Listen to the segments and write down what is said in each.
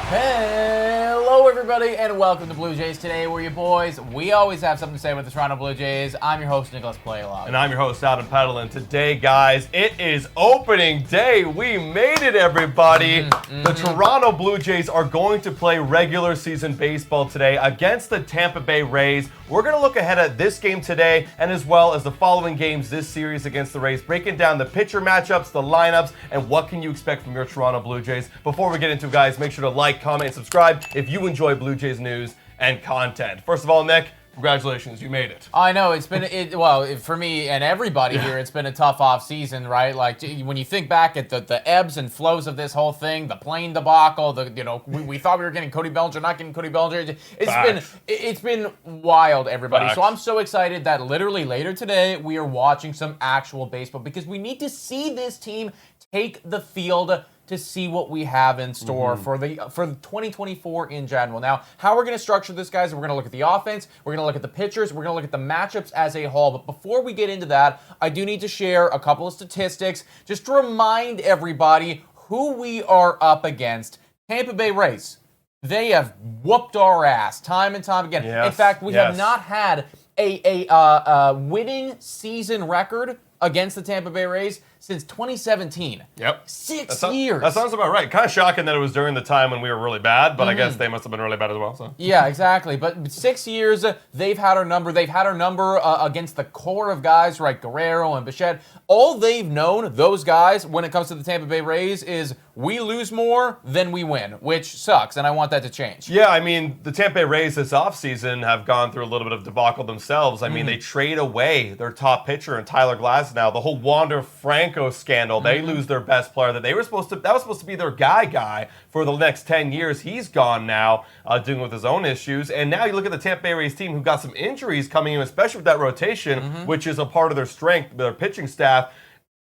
Hello, everybody, and welcome to Blue Jays Today. We're your boys. We always have something to say with the Toronto Blue Jays. I'm your host, Nicholas Playalog. And I'm your host, Adam Peddle. And today, guys, it is opening day. We made it, everybody. The Toronto Blue Jays are going to play regular season baseball today against the Tampa Bay Rays. We're going to look ahead at this game today and as well as the following games this series against the Rays, breaking down the pitcher matchups, the lineups, and what can you expect from your Toronto Blue Jays. Before we get into it, guys, make sure to like, comment, and subscribe if you enjoy Blue Jays news and content. First of all, Nick, congratulations, you made it. I know, for me and everybody here, it's been a tough off season, right? Like, when you think back at the ebbs and flows of this whole thing, the plane debacle, we thought we were getting Cody Bellinger, not getting Cody Bellinger. It's been wild, everybody. Facts. So I'm so excited that literally later today, we are watching some actual baseball because we need to see this team take the field to see what we have in store for 2024 in general. Now, how we're going to structure this, guys, we're going to look at the offense, we're going to look at the pitchers, we're going to look at the matchups as a whole. But before we get into that, I do need to share a couple of statistics just to remind everybody who we are up against. Tampa Bay Rays. They have whooped our ass time and time again. Yes, in fact, we have not had a winning season record against the Tampa Bay Rays since 2017. Yep. 6 years. That sounds about right. Kind of shocking that it was during the time when we were really bad, but I guess they must have been really bad as well. So. Yeah, exactly. But 6 years, they've had our number. They've had our number against the core of guys, right? Guerrero and Bichette. All they've known, those guys, when it comes to the Tampa Bay Rays, is we lose more than we win, which sucks, and I want that to change. Yeah, I mean, the Tampa Bay Rays this offseason have gone through a little bit of debacle themselves. I mean, they trade away their top pitcher in Tyler Glasnow. The whole Wander Franco scandal. They lose their best player that was supposed to be their guy for the next 10 years. He's gone now, dealing with his own issues. And now you look at the Tampa Bay Rays team who got some injuries coming in, especially with that rotation, which is a part of their strength, their pitching staff.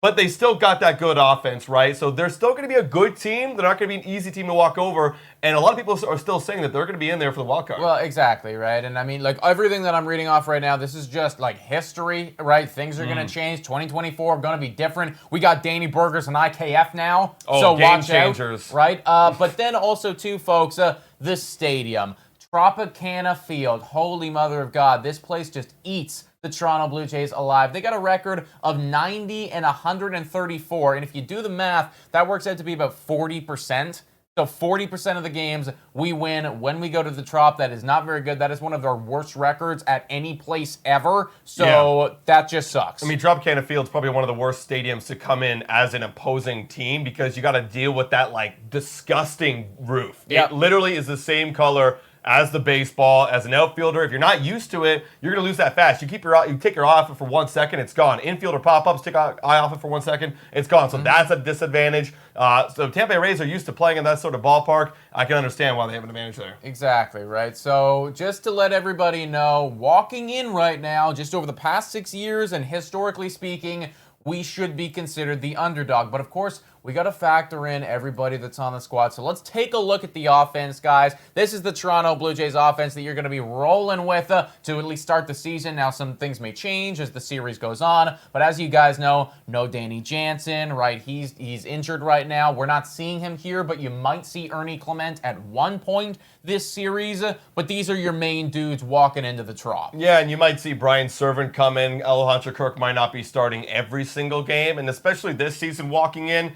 But they still got that good offense, right? So they're still going to be a good team. They're not going to be an easy team to walk over. And a lot of people are still saying that they're going to be in there for the wild card. Well, exactly, right? And I mean, like, everything that I'm reading off right now, this is just, like, history, right? Things are going to change. 2024 going to be different. We got Danny Burgers and IKF now. Oh, so game watch changers. out, right? But then also, too, folks, the stadium. Tropicana Field. Holy mother of God. This place just eats the Toronto Blue Jays alive. They got a record of 90 and 134. And if you do the math, that works out to be about 40%. So 40% of the games we win when we go to the Trop. That is not very good. That is one of our worst records at any place ever. So that just sucks. I mean, Tropicana Field is probably one of the worst stadiums to come in as an opposing team because you got to deal with that, like, disgusting roof. Yep. It literally is the same color as the baseball. As an outfielder, if you're not used to it, you're going to lose that fast. You take your eye off it for 1 second, it's gone. Infielder pop-ups, take your eye off it for 1 second, it's gone. So that's a disadvantage. So Tampa Bay Rays are used to playing in that sort of ballpark. I can understand why they have an advantage there. Exactly, right? So just to let everybody know, walking in right now, just over the past 6 years, and historically speaking, we should be considered the underdog. But of course, we got to factor in everybody that's on the squad. So let's take a look at the offense, guys. This is the Toronto Blue Jays offense that you're going to be rolling with to at least start the season. Now, some things may change as the series goes on. But as you guys know, no Danny Jansen, right? He's injured right now. We're not seeing him here, but you might see Ernie Clement at one point this series. But these are your main dudes walking into the Trop. Yeah, and you might see Brian Servant come in. Alejandro Kirk might not be starting every single game, and especially this season walking in.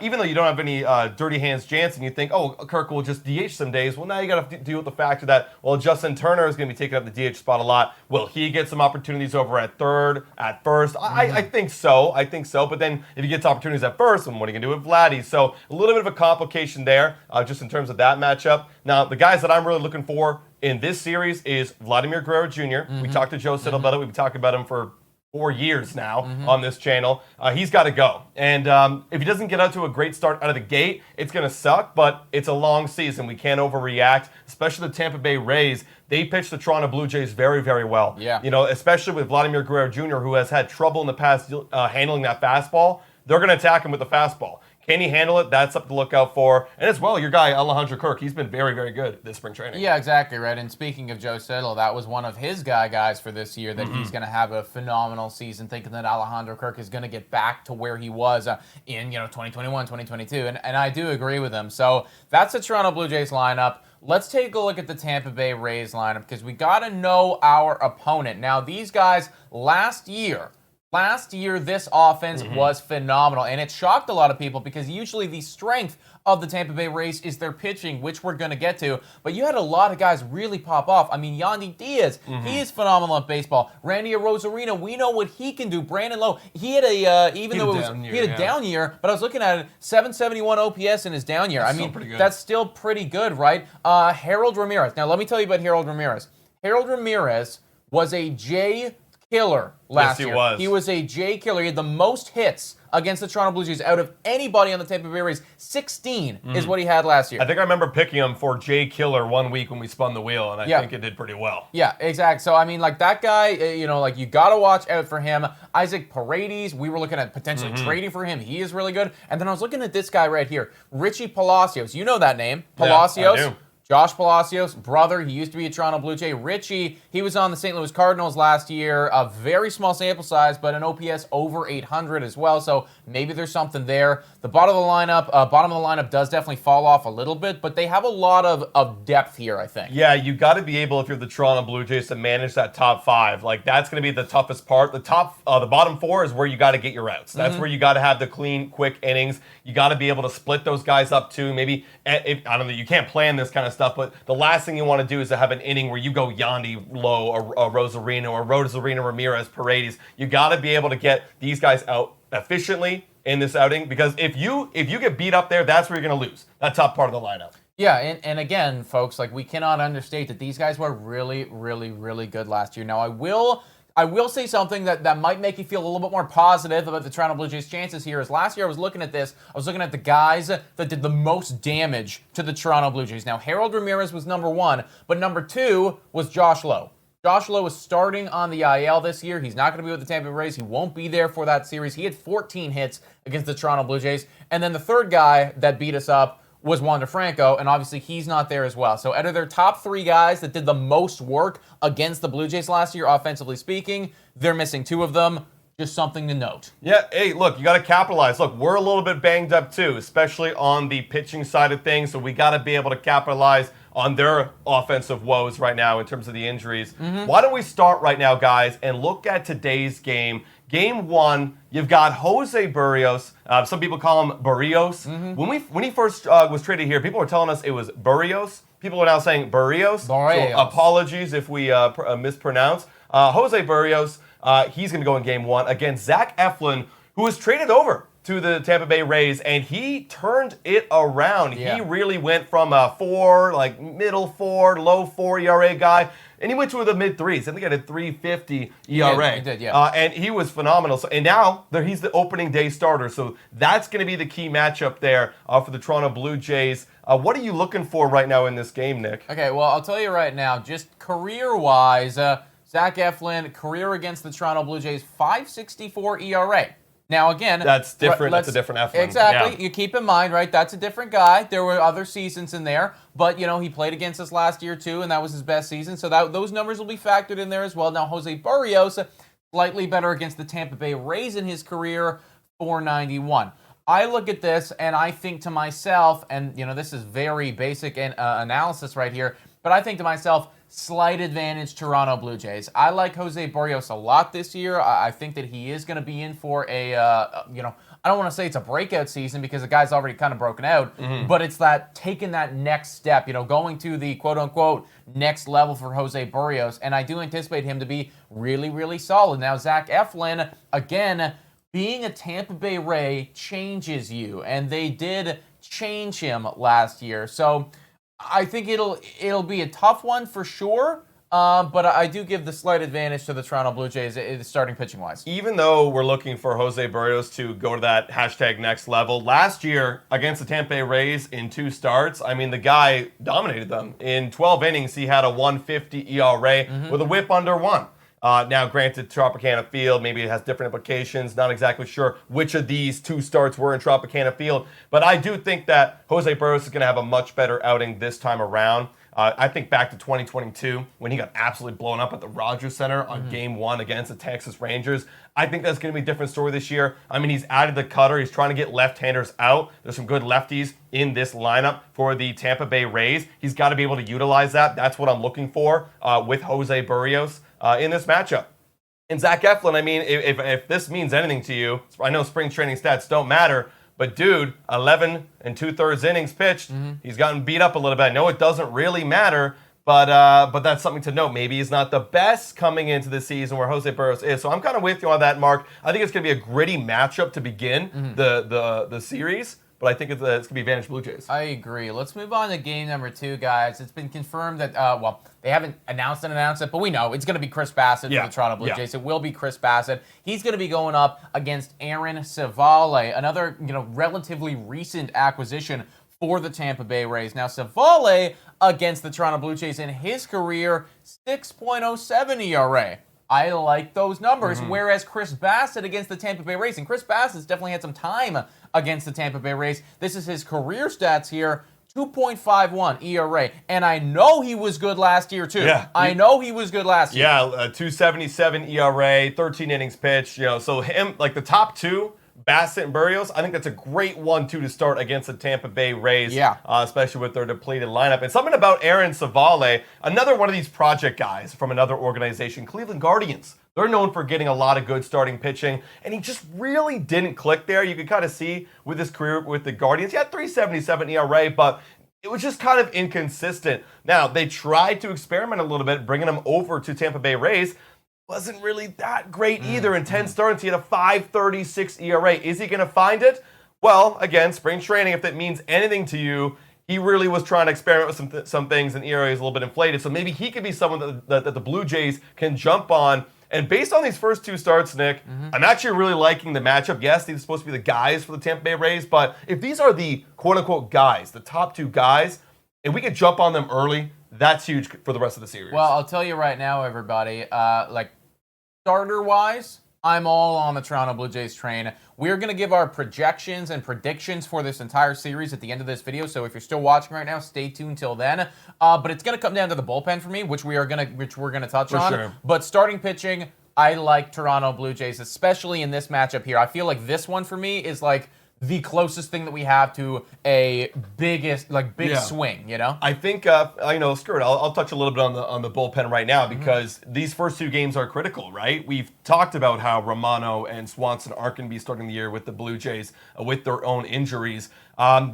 Even though you don't have any dirty hands Jansen, you think, oh, Kirk will just DH some days. Well, now you got to deal with the factor that, well, Justin Turner is going to be taking up the DH spot a lot. Will he get some opportunities over at third, at first? I think so. But then if he gets opportunities at first, then what are you going to do with Vladdy? So a little bit of a complication there, just in terms of that matchup. Now, the guys that I'm really looking for in this series is Vladimir Guerrero Jr. We talked to Joe Siddle about it. We've been talking about him for 4 years now on this channel. He's got to go. And if he doesn't get out to a great start out of the gate, it's going to suck, but it's a long season. We can't overreact, especially the Tampa Bay Rays. They pitched the Toronto Blue Jays very, very well. Yeah. You know, especially with Vladimir Guerrero Jr., who has had trouble in the past handling that fastball. They're going to attack him with the fastball. Can he handle it? That's something to look out for. And as well, your guy, Alejandro Kirk, he's been very, very good this spring training. Yeah, exactly, right. And speaking of Joe Siddle, that was one of his guys for this year that he's going to have a phenomenal season, thinking that Alejandro Kirk is going to get back to where he was in 2021, 2022. And I do agree with him. So that's the Toronto Blue Jays lineup. Let's take a look at the Tampa Bay Rays lineup because we got to know our opponent. Now, these guys last year, this offense was phenomenal, and it shocked a lot of people because usually the strength of the Tampa Bay Rays is their pitching, which we're going to get to. But you had a lot of guys really pop off. I mean, Yandy Diaz, he is phenomenal at baseball. Randy Arozarena, we know what he can do. Brandon Lowe, he had he had a down year, but I was looking at it, 771 OPS in his down year. That's still pretty good, right? Harold Ramirez. Now, let me tell you about Harold Ramirez. Harold Ramirez was a J killer last year. Yes, he was. He was a J killer. He had the most hits against the Toronto Blue Jays out of anybody on the Tampa Bay Rays. 16 is what he had last year. I think I remember picking him for J Killer one week when we spun the wheel, and I think it did pretty well. Yeah, exactly. So, I mean, like, that guy, you got to watch out for him. Isaac Paredes, we were looking at potentially trading for him. He is really good. And then I was looking at this guy right here, Richie Palacios. You know that name. Palacios. Yeah, I do. Josh Palacios, brother, he used to be a Toronto Blue Jay. Richie, he was on the St. Louis Cardinals last year. A very small sample size, but an OPS over 800 as well. So maybe there's something there. The bottom of the lineup does definitely fall off a little bit, but they have a lot of depth here, I think. Yeah, you got to be able, if you're the Toronto Blue Jays, to manage that top five. Like, that's going to be the toughest part. The bottom four is where you got to get your outs. That's where you got to have the clean, quick innings. You got to be able to split those guys up too. Maybe I don't know. You can't plan this kind of stuff, but the last thing you want to do is to have an inning where you go Yandy, Lowe, or Rosarino, or Rosarino, Ramirez, Paredes. You got to be able to get these guys out efficiently in this outing, because if you get beat up there, that's where you're going to lose. That top part of the lineup. Yeah, and again, folks, like, we cannot understate that these guys were really, really, really good last year. Now, I will say something that might make you feel a little bit more positive about the Toronto Blue Jays' chances here. Is last year I was looking at the guys that did the most damage to the Toronto Blue Jays. Now, Harold Ramirez was number one, but number two was Josh Lowe. Josh Lowe is starting on the IL this year. He's not going to be with the Tampa Bay Rays. He won't be there for that series. He had 14 hits against the Toronto Blue Jays. And then the third guy that beat us up was Wander Franco, and obviously he's not there as well. So out of their top three guys that did the most work against the Blue Jays last year, offensively speaking, they're missing two of them. Just something to note. Yeah, hey, look, you got to capitalize. Look, we're a little bit banged up too, especially on the pitching side of things, so we got to be able to capitalize on their offensive woes right now in terms of the injuries. Why don't we start right now, guys, and look at today's game. Game one, you've got Jose Barrios. Some people call him Barrios. When he first was traded here, people were telling us it was Barrios. People are now saying Barrios. So apologies if we mispronounce. Jose Barrios, he's going to go in game one against Zach Eflin, who was traded over to the Tampa Bay Rays, and he turned it around. Yeah. He really went from a middle four, low four ERA guy, and he went to the mid threes. I think he had a 3.50 ERA. He did, yeah. And he was phenomenal. So, and now he's the opening day starter. So that's going to be the key matchup there for the Toronto Blue Jays. What are you looking for right now in this game, Nick? Okay, well, I'll tell you right now, just career-wise, Zach Eflin, career against the Toronto Blue Jays, 5.64 ERA. Now, again, that's different. That's a different Eflin. Exactly. Yeah. You keep in mind, right? That's a different guy. There were other seasons in there, but he played against us last year too, and that was his best season. So those numbers will be factored in there as well. Now, Jose Barrios, slightly better against the Tampa Bay Rays in his career, 491. I look at this and I think to myself, and this is very basic analysis right here, but I think to myself, slight advantage Toronto Blue Jays. I like Jose Barrios a lot this year. I think that he is going to be in for a, I don't want to say it's a breakout season because the guy's already kind of broken out, but it's that taking that next step, going to the quote-unquote next level for Jose Barrios, and I do anticipate him to be really, really solid. Now, Zach Eflin, again, being a Tampa Bay Ray changes you, and they did change him last year. So I think it'll be a tough one for sure, but I do give the slight advantage to the Toronto Blue Jays starting pitching-wise. Even though we're looking for Jose Barrios to go to that #next level, last year against the Tampa Bay Rays in 2 starts, I mean, the guy dominated them. In 12 innings, he had a 1.50 ERA with a whip under 1. Now, granted, Tropicana Field, maybe it has different implications. Not exactly sure which of these 2 starts were in Tropicana Field. But I do think that Jose Burrios is going to have a much better outing this time around. I think back to 2022 when he got absolutely blown up at the Rogers Center on Game 1 against the Texas Rangers. I think that's going to be a different story this year. I mean, he's added the cutter. He's trying to get left-handers out. There's some good lefties in this lineup for the Tampa Bay Rays. He's got to be able to utilize that. That's what I'm looking for with Jose Burrios in this matchup. And Zach Eflin, I mean, if this means anything to you, I know spring training stats don't matter, but dude, 11 2/3 innings pitched. He's gotten beat up a little bit. I know it doesn't really matter, but that's something to note. Maybe he's not the best coming into the season where Jose Burrios is. So I'm kind of with you on that, Mark. I think it's going to be a gritty matchup to begin the series. But I think it's going to be advantage Blue Jays. I agree. Let's move on to game number 2, guys. It's been confirmed that, they haven't announced it, but we know it's going to be Chris Bassett for the Toronto Blue Jays. It will be Chris Bassett. He's going to be going up against Aaron Civale, another relatively recent acquisition for the Tampa Bay Rays. Now, Civale against the Toronto Blue Jays in his career, 6.07 ERA. I like those numbers, whereas Chris Bassett against the Tampa Bay Rays, and Chris Bassett's definitely had some time against the Tampa Bay Rays. This is his career stats here, 2.51 ERA. And I know he was good last year, too. Yeah. I know he was good last year. Yeah, 2.77 ERA, 13 innings pitched. So him, like the top 2, Bassett and Burrios, I think that's a great 1-2 to start against the Tampa Bay Rays, especially with their depleted lineup. And something about Aaron Civale, another one of these project guys from another organization, Cleveland Guardians. They're known for getting a lot of good starting pitching, and he just really didn't click there. You could kind of see with his career with the Guardians. He had 3.77 ERA, but it was just kind of inconsistent. Now, they tried to experiment a little bit, bringing him over to Tampa Bay Rays. Wasn't really that great either. In 10 starts, he had a 5.36 ERA. Is he going to find it? Well, again, spring training, if that means anything to you, he really was trying to experiment with some things, and ERA is a little bit inflated. So maybe he could be someone that the Blue Jays can jump on. And based on these first 2 starts, Nick, I'm actually really liking the matchup. Yes, these are supposed to be the guys for the Tampa Bay Rays, but if these are the quote-unquote guys, the top 2 guys, and we could jump on them early, that's huge for the rest of the series. Well, I'll tell you right now, everybody, starter-wise, I'm all on the Toronto Blue Jays train. We're going to give our projections and predictions for this entire series at the end of this video, so if you're still watching right now, stay tuned till then. But it's going to come down to the bullpen for me, which we're going to touch on. Sure. But starting pitching, I like Toronto Blue Jays, especially in this matchup here. I feel like this one for me is like the closest thing that we have to a big swing, I think, screw it. I'll touch a little bit on the bullpen right now because these first 2 games are critical, right? We've talked about how Romano and Swanson aren't going to be starting the year with the Blue Jays with their own injuries.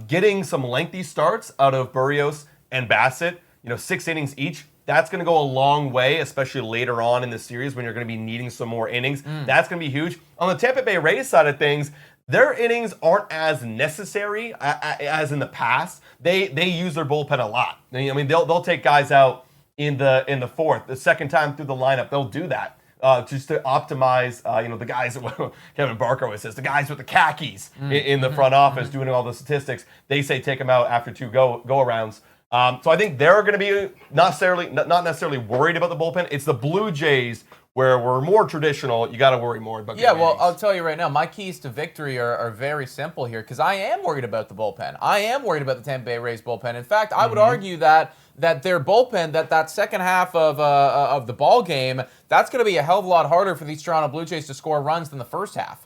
Getting some lengthy starts out of Burrios and Bassett, 6 innings each, that's going to go a long way, especially later on in the series when you're going to be needing some more innings. That's going to be huge. On the Tampa Bay Rays side of things, their innings aren't as necessary as in the past. They use their bullpen a lot. I mean, they'll take guys out in the 4th, the second time through the lineup. They'll do that just to optimize. The guys. Kevin Barker always says the guys with the khakis in the front office doing all the statistics. They say take them out after 2 go arounds. So I think they're going to be not necessarily worried about the bullpen. It's the Blue Jays where we're more traditional, you got to worry more about. Yeah, well, I'll tell you right now, my keys to victory are very simple here because I am worried about the bullpen. I am worried about the Tampa Bay Rays bullpen. In fact, I would argue that their bullpen, that second half of the ball game, that's going to be a hell of a lot harder for these Toronto Blue Jays to score runs than the first half.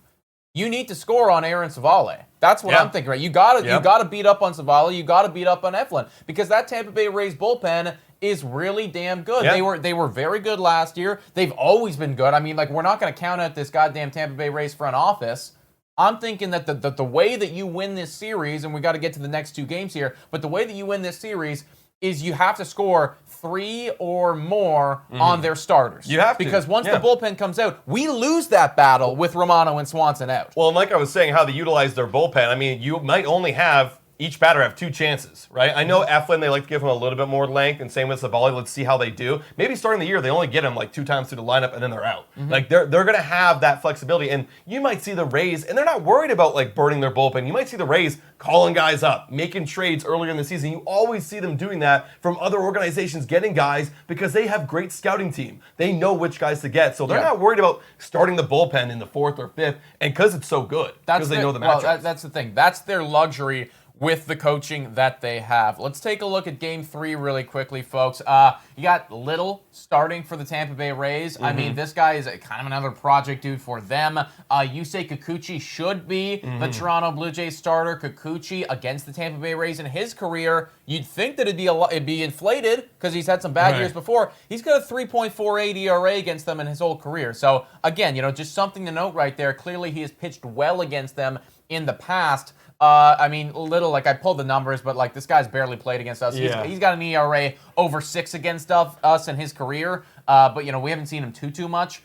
You need to score on Aaron Civale. That's what I'm thinking, right? You got to beat up on Civale. You got to beat up on Eflin because that Tampa Bay Rays bullpen is really damn good. Yeah. They were very good last year. They've always been good. I mean, we're not going to count out this goddamn Tampa Bay Rays front office. I'm thinking that the way that you win this series, and we got to get to the next 2 games here, but the way that you win this series is you have to score 3 or more on their starters. You have to. Because once the bullpen comes out, we lose that battle with Romano and Swanson out. Well, and like I was saying, how they utilize their bullpen, I mean, you might only have each batter have 2 chances, right? I know Eflin, they like to give him a little bit more length, and same with Savali. Let's see how they do. Maybe starting the year, they only get him like 2 times through the lineup, and then they're out. Like, they're going to have that flexibility, and you might see the Rays, and they're not worried about, like, burning their bullpen. You might see the Rays calling guys up, making trades earlier in the season. You always see them doing that from other organizations, getting guys, because they have great scouting team. They know which guys to get, so they're not worried about starting the bullpen in the 4th or 5th, and because it's so good, because they know the matchups. Well, that's the thing. That's their luxury with the coaching that they have. Let's take a look at Game 3 really quickly, folks. You got Little starting for the Tampa Bay Rays. I mean, this guy is kind of another project dude for them. Yusei Kikuchi should be the Toronto Blue Jays starter. Kikuchi against the Tampa Bay Rays in his career, you'd think that it'd be inflated because he's had some bad years before. He's got a 3.48 ERA against them in his whole career. So, again, just something to note right there. Clearly, he has pitched well against them in the past. I mean, Little, like, I pulled the numbers, but, like, this guy's barely played against us. He's got an ERA over 6 against us in his career, but, we haven't seen him too much.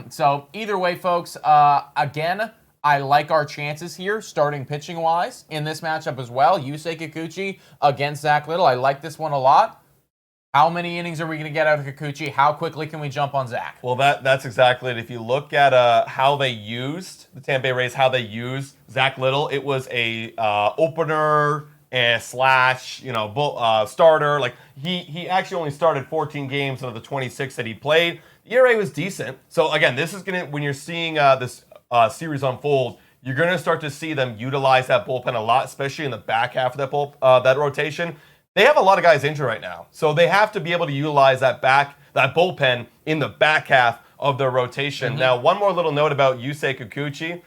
So, either way, folks, again, I like our chances here, starting pitching-wise, in this matchup as well. Yusei Kikuchi against Zach Little. I like this one a lot. How many innings are we going to get out of Kikuchi? How quickly can we jump on Zach? Well, that's exactly it. If you look at how they used the Tampa Bay Rays, how they used Zach Little, it was a opener and slash, starter. Like he actually only started 14 games out of the 26 that he played. The ERA was decent. So again, this is gonna when you're seeing this series unfold, you're gonna start to see them utilize that bullpen a lot, especially in the back half of that rotation. They have a lot of guys injured right now, so they have to be able to utilize that bullpen in the back half of their rotation. Now, one more little note about Yusei Kikuchi.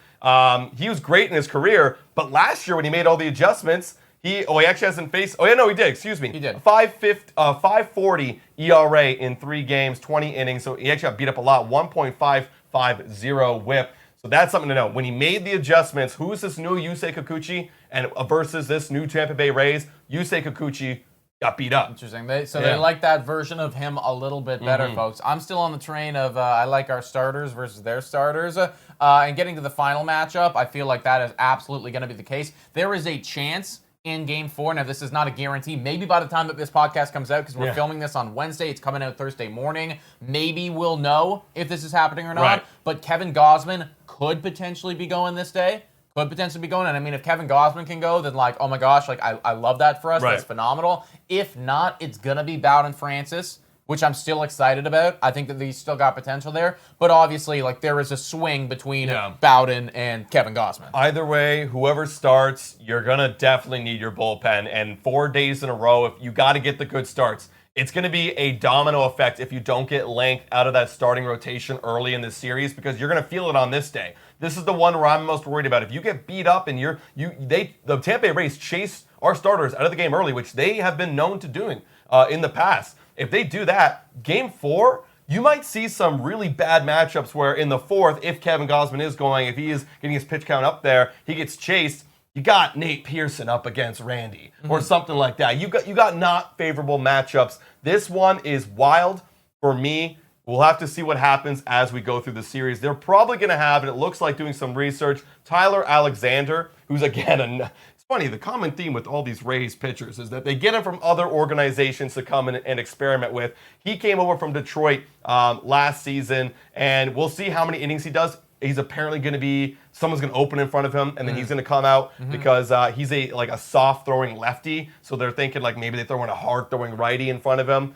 He was great in his career, but last year when he made all the adjustments, he actually hasn't faced. Oh yeah, no, he did. Excuse me. He did. 5.40 ERA in 3 games, 20 innings. So he actually got beat up a lot. 1.550 WHIP. So that's something to know. When he made the adjustments, who's this new Yusei Kikuchi and versus this new Tampa Bay Rays? Yusei Kikuchi got beat up. Interesting. They like that version of him a little bit better, folks. I'm still on the train of I like our starters versus their starters. And getting to the final matchup, I feel like that is absolutely going to be the case. There is a chance in Game 4. Now, this is not a guarantee. Maybe by the time that this podcast comes out, because we're filming this on Wednesday, it's coming out Thursday morning, maybe we'll know if this is happening or not. Right. But Kevin Gausman could potentially be going this day. Could potentially be going. And I mean, if Kevin Gausman can go, then oh my gosh, I love that for us. Right. That's phenomenal. If not, it's going to be Bowden Francis, which I'm still excited about. I think that he's still got potential there. But obviously, there is a swing between Bowden and Kevin Gausman. Either way, whoever starts, you're going to definitely need your bullpen. And 4 days in a row, if you got to get the good starts, it's going to be a domino effect if you don't get length out of that starting rotation early in this series, because you're going to feel it on this day. This is the one where I'm most worried about. If you get beat up and the Tampa Bay Rays chase our starters out of the game early, which they have been known to doing in the past. If they do that, Game 4, you might see some really bad matchups where in the 4th, if Kevin Gausman is going, if he is getting his pitch count up there, he gets chased. You got Nate Pearson up against Randy or something like that. You got not favorable matchups. This one is wild for me. We'll have to see what happens as we go through the series. They're probably going to have, and it looks like doing some research, Tyler Alexander, who's again it's funny, the common theme with all these Rays pitchers is that they get him from other organizations to come in and experiment with. He came over from Detroit last season, and we'll see how many innings he does. He's apparently going to be, someone's going to open in front of him, and then he's going to come out because he's a soft throwing lefty. So they're thinking maybe they throw in a hard throwing righty in front of him,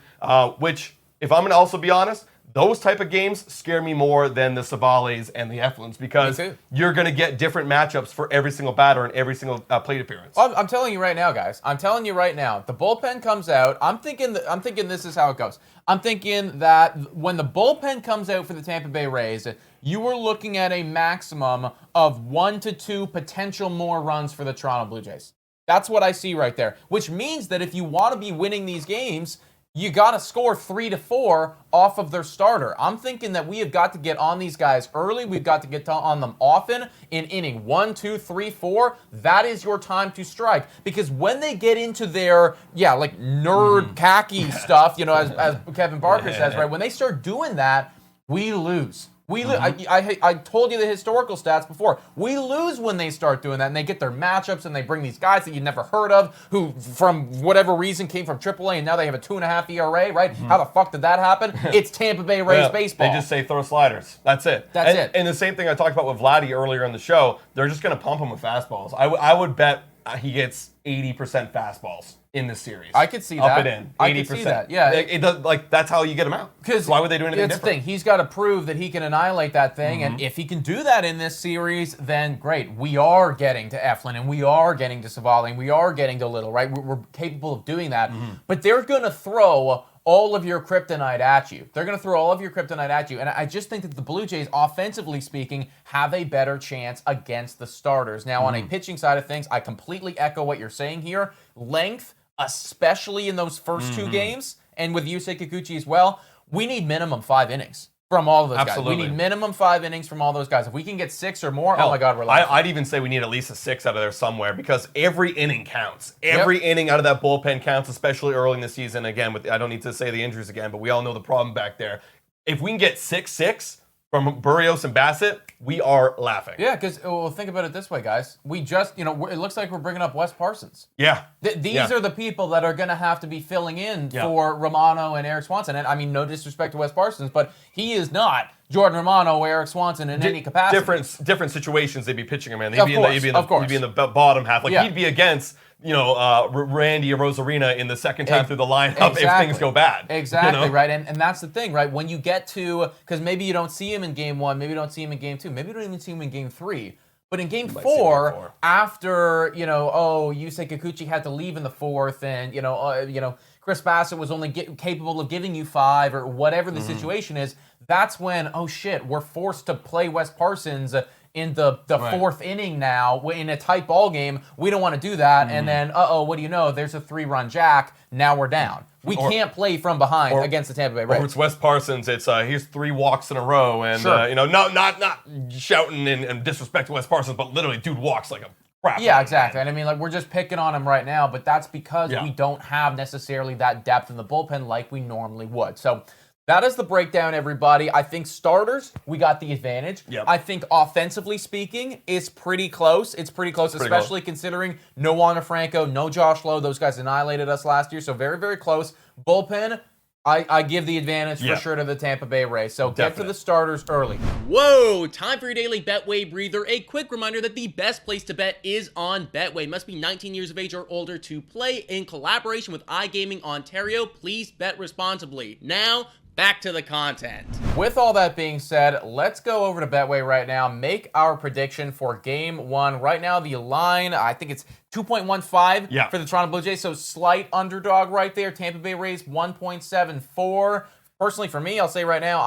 which, if I'm going to also be honest, those type of games scare me more than the Savales and the Eflins, because you're going to get different matchups for every single batter and every single plate appearance. I'm telling you right now, guys. I'm telling you right now. The bullpen comes out. I'm thinking this is how it goes. I'm thinking that when the bullpen comes out for the Tampa Bay Rays, you are looking at a maximum of 1 to 2 potential more runs for the Toronto Blue Jays. That's what I see right there, which means that if you want to be winning these games, you got to score 3 to 4 off of their starter. I'm thinking that we have got to get on these guys early. We've got to get on them often in inning 1, 2, 3, 4. That is your time to strike. Because when they get into their, nerd khaki stuff, as Kevin Barker says, right? When they start doing that, we lose. I told you the historical stats before. We lose when they start doing that, and they get their matchups, and they bring these guys that you'd never heard of, who from whatever reason came from AAA, and now they have a 2.5 ERA. Right? How the fuck did that happen? It's Tampa Bay Rays baseball. They just say throw sliders. That's it. That's it. And the same thing I talked about with Vladdy earlier in the show. They're just going to pump him with fastballs. I would bet he gets 80% fastballs in this series. I could see Up that. and in. 80%. I could see that. Yeah. It does, like, that's how you get him out. Because why would they do anything different? That's the thing. He's got to prove that he can annihilate that thing, and if he can do that in this series, then great. We are getting to Eflin, and we are getting to Savali, and we are getting to Little, right? We're capable of doing that. But they're going to throw all of your kryptonite at you. They're going to throw all of your kryptonite at you. And I just think that the Blue Jays, offensively speaking, have a better chance against the starters. Now, on a pitching side of things, I completely echo what you're saying here. Length, especially in those first two games, and with Yusei Kikuchi as well, we need minimum 5 innings from all of those guys. We need minimum 5 innings from all those guys. If we can get 6 or more, oh my God, we're laughing. I'd even say we need at least a 6 out of there somewhere, because every inning counts. Every inning out of that bullpen counts, especially early in the season. Again, I don't need to say the injuries again, but we all know the problem back there. If we can get 6-6 from Berrios and Bassett, we are laughing. Yeah, because think about it this way, guys. We just, it looks like we're bringing up Wes Parsons. Yeah. These are the people that are going to have to be filling in for Romano and Eric Swanson. And I mean, no disrespect to Wes Parsons, but he is not Jordan Romano or Eric Swanson in any capacity. Different situations they'd be pitching him in. Of course. He'd be in the bottom half. Like he'd be against Randy Rosarina in the second time through the lineup if things go bad. Exactly, right? And that's the thing, right? When you get to, because maybe you don't see him in game 1, maybe you don't see him in game 2, maybe you don't even see him in game 3. But in game 4, after, Yusei Kikuchi had to leave in the 4th, and, Chris Bassett was only capable of giving you 5, or whatever the situation is, that's when, oh shit, we're forced to play Wes Parsons in the 4th inning now in a tight ball game. We don't want to do that. And then, what do you know? There's a 3-run jack. Now we're down. We can't play from behind against the Tampa Bay Rays. Or it's Wes Parsons. It's here's 3 walks in a row, and not shouting and disrespect to Wes Parsons, but literally, dude walks like a crap. Yeah, exactly. And I mean, like, we're just picking on him right now, but that's because we don't have necessarily that depth in the bullpen like we normally would. So that is the breakdown, everybody. I think starters, we got the advantage. Yep. I think offensively speaking, it's pretty close. It's pretty close, especially considering no Wander Franco, no Josh Lowe. Those guys annihilated us last year, so very, very close. Bullpen, I give the advantage for sure to the Tampa Bay Rays. So get to the starters early. Whoa, time for your daily Betway breather. A quick reminder that the best place to bet is on Betway. Must be 19 years of age or older to play. In collaboration with iGaming Ontario, please bet responsibly. Now, back to the content. With all that being said, let's go over to Betway right now, make our prediction for Game 1. Right now, the line, I think it's 2.15 for the Toronto Blue Jays, so slight underdog right there. Tampa Bay Rays, 1.74. Personally, for me, I'll say right now,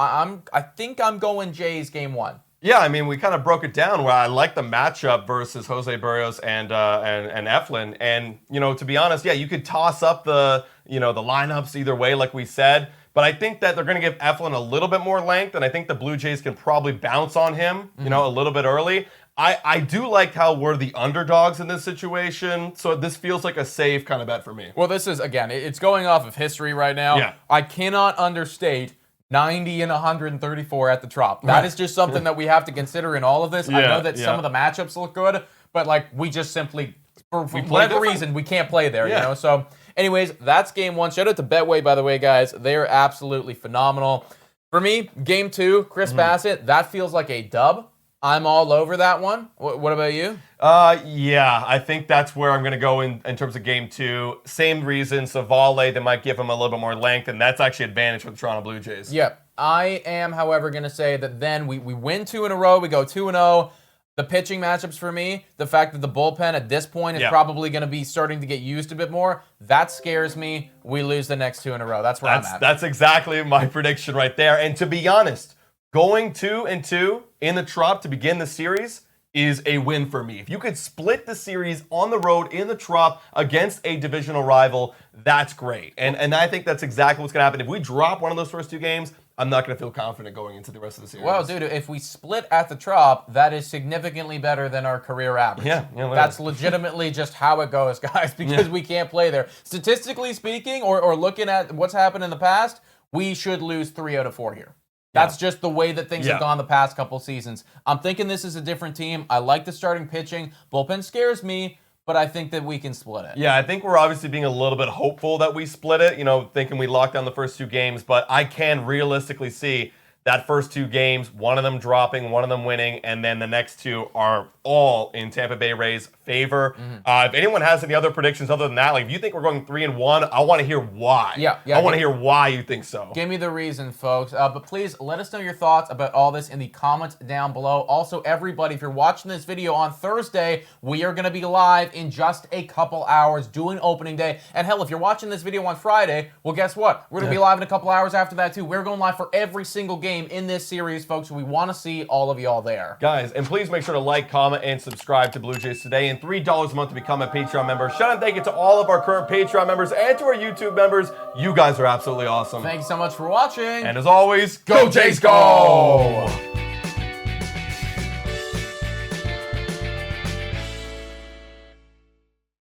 I think I'm going Jays Game 1. Yeah, I mean, we kind of broke it down where I like the matchup versus Jose Berrios and Eflin. And, to be honest, you could toss up the lineups either way, like we said. But I think that they're going to give Eflin a little bit more length, and I think the Blue Jays can probably bounce on him, a little bit early. I do like how we're the underdogs in this situation, so this feels like a safe kind of bet for me. Well, this is, again, it's going off of history right now. Yeah. I cannot understate 90 and 134 at the Trop. That is just something that we have to consider in all of this. I know that some of the matchups look good, but we just simply, for whatever reason, we can't play there, So anyways, that's Game 1. Shout out to Betway, by the way, guys. They're absolutely phenomenal. For me, Game 2, Chris Bassett, that feels like a dub. I'm all over that one. What about you? I think that's where I'm going to go in terms of Game 2. Same reason, Savale, they might give him a little bit more length, and that's actually advantage for the Toronto Blue Jays. Yeah. I am, however, going to say that then we win 2 in a row. We go 2-0. The pitching matchups for me, the fact that the bullpen at this point is probably going to be starting to get used a bit more, that scares me. We lose the next 2 in a row. That's where I'm at. That's exactly my prediction right there. And to be honest, going 2-2 in the Trop to begin the series is a win for me. If you could split the series on the road in the Trop against a divisional rival, that's great. And I think that's exactly what's going to happen. If we drop one of those first 2 games, I'm not going to feel confident going into the rest of the series. Well, dude, if we split at the Trop, that is significantly better than our career average. Yeah, that's legitimately just how it goes, guys, because we can't play there. Statistically speaking, or looking at what's happened in the past, we should lose 3 out of 4 here. That's just the way that things Yeah. have gone the past couple seasons. I'm thinking this is a different team. I like the starting pitching. Bullpen scares me, but I think that we can split it. Yeah, I think we're obviously being a little bit hopeful that we split it, thinking we locked down the first 2 games, but I can realistically see that first 2 games, one of them dropping, one of them winning, and then the next 2 are all in Tampa Bay Rays' favor. If anyone has any other predictions other than that, like if you think we're going 3-1, I want to hear why. Yeah, I want to hear why you think so. Give me the reason, folks. But please let us know your thoughts about all this in the comments down below. Also, everybody, if you're watching this video on Thursday, we are going to be live in just a couple hours doing opening day. And hell, if you're watching this video on Friday, well, guess what? We're going to be live in a couple hours after that, too. We're going live for every single game in this series, folks. We want to see all of y'all there. Guys, and please make sure to like, comment, and subscribe to Blue Jays Today, and $3 a month to become a Patreon member. Shout out and thank you to all of our current Patreon members and to our YouTube members. You guys are absolutely awesome. Thank you so much for watching. And as always, go Jays, go!